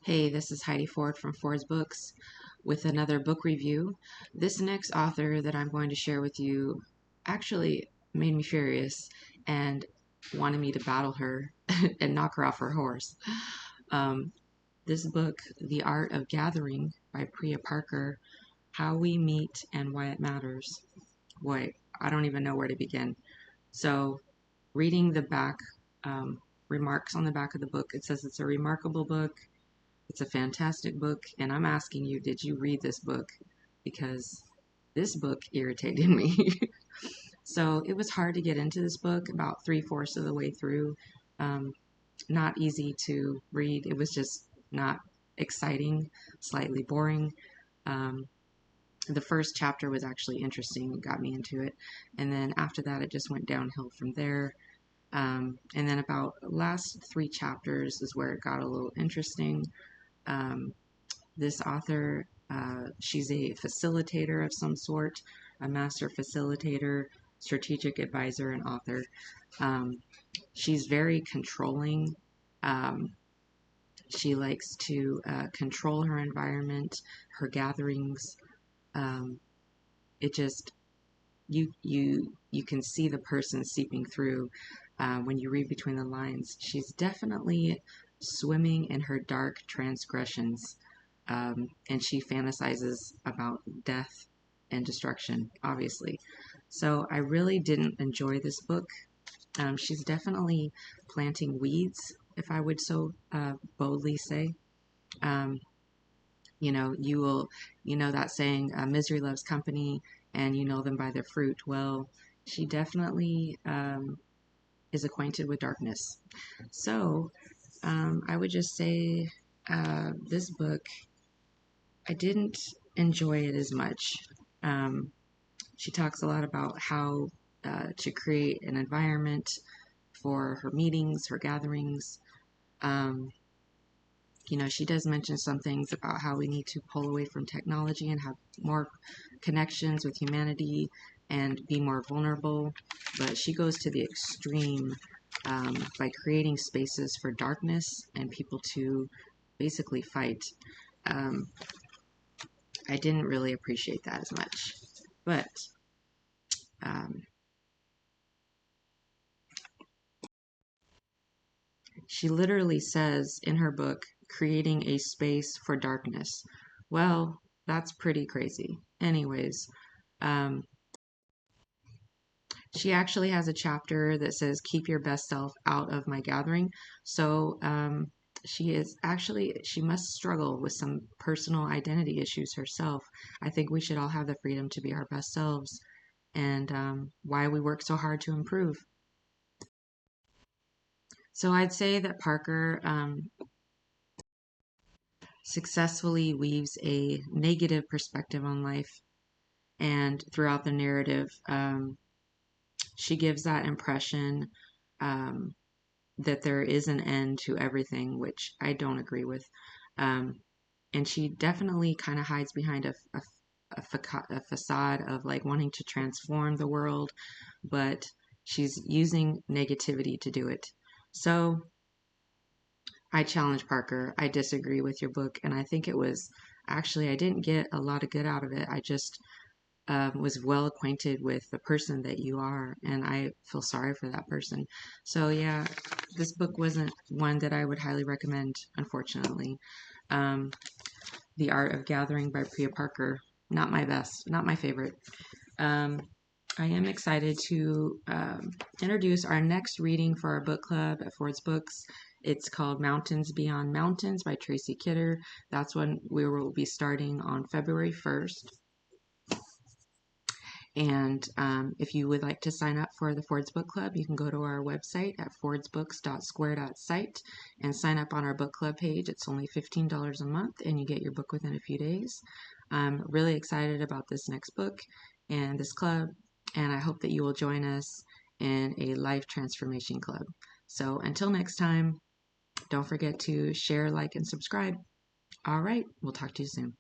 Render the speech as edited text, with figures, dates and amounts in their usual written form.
Hey, this is Heidi Ford from Ford's Books with another book review. This next author that I'm going to share with you actually made me furious and wanted me to battle her and knock her off her horse. Um, this book, The Art of Gathering by Priya Parker, How We Meet and Why It Matters. Boy, I don't even know where to begin. So, reading the back remarks on the back of the book, it says it's a remarkable book. It's a fantastic book, and I'm asking you, did you read this book? Because this book irritated me. So it was hard to get into this book about three-fourths of the way through. Um, Not easy to read. It was just not exciting, slightly boring. Um, the first chapter was actually interesting, got me into it. And then after that, it just went downhill from there. And then about last three chapters is where it got a little interesting. Um, this author, she's a facilitator of some sort, a master facilitator, strategic advisor, and author. Um, she's very controlling. Um, she likes to control her environment, her gatherings. Um, it just you can see the person seeping through when you read between the lines. She's definitely swimming in her dark transgressions, and she fantasizes about death and destruction, obviously. So I really didn't enjoy this book. She's definitely planting weeds, if I would so boldly say. Um, you know that saying, misery loves company, and you know them by their fruit. Well, she definitely is acquainted with darkness. So I would just say this book, I didn't enjoy it as much. Um, she talks a lot about how to create an environment for her meetings, her gatherings. Um, she does mention some things about how we need to pull away from technology and have more connections with humanity and be more vulnerable. But she goes to the extreme by creating spaces for darkness and people to basically fight. Um, I didn't really appreciate that as much. But um, she literally says in her book, creating a space for darkness. Well, that's pretty crazy. Anyways, um, she actually has a chapter that says, keep your best self out of my gathering. So she must struggle with some personal identity issues herself. I think we should all have the freedom to be our best selves and why we work so hard to improve. So I'd say that Parker successfully weaves a negative perspective on life, and throughout the narrative, she gives that impression um, that there is an end to everything, which I don't agree with. Um, and she definitely kind of hides behind a facade of like wanting to transform the world, but she's using negativity to do it. So I challenge Parker. I disagree with your book, and I think it was actually, I didn't get a lot of good out of it. I just was well acquainted with the person that you are, and I feel sorry for that person. So, yeah, this book wasn't one that I would highly recommend, unfortunately. Um, the Art of Gathering by Priya Parker, not my best, not my favorite. Um, I am excited to introduce our next reading for our book club at Ford's Books. It's called Mountains Beyond Mountains by Tracy Kidder. That's when we will be starting on February 1st. And if you would like to sign up for the Ford's Book Club, you can go to our website at fordsbooks.square.site and sign up on our book club page. It's only $15 a month, and you get your book within a few days. I'm really excited about this next book and this club, and I hope that you will join us in a life transformation club. So until next time, don't forget to share, like, and subscribe. All right, we'll talk to you soon.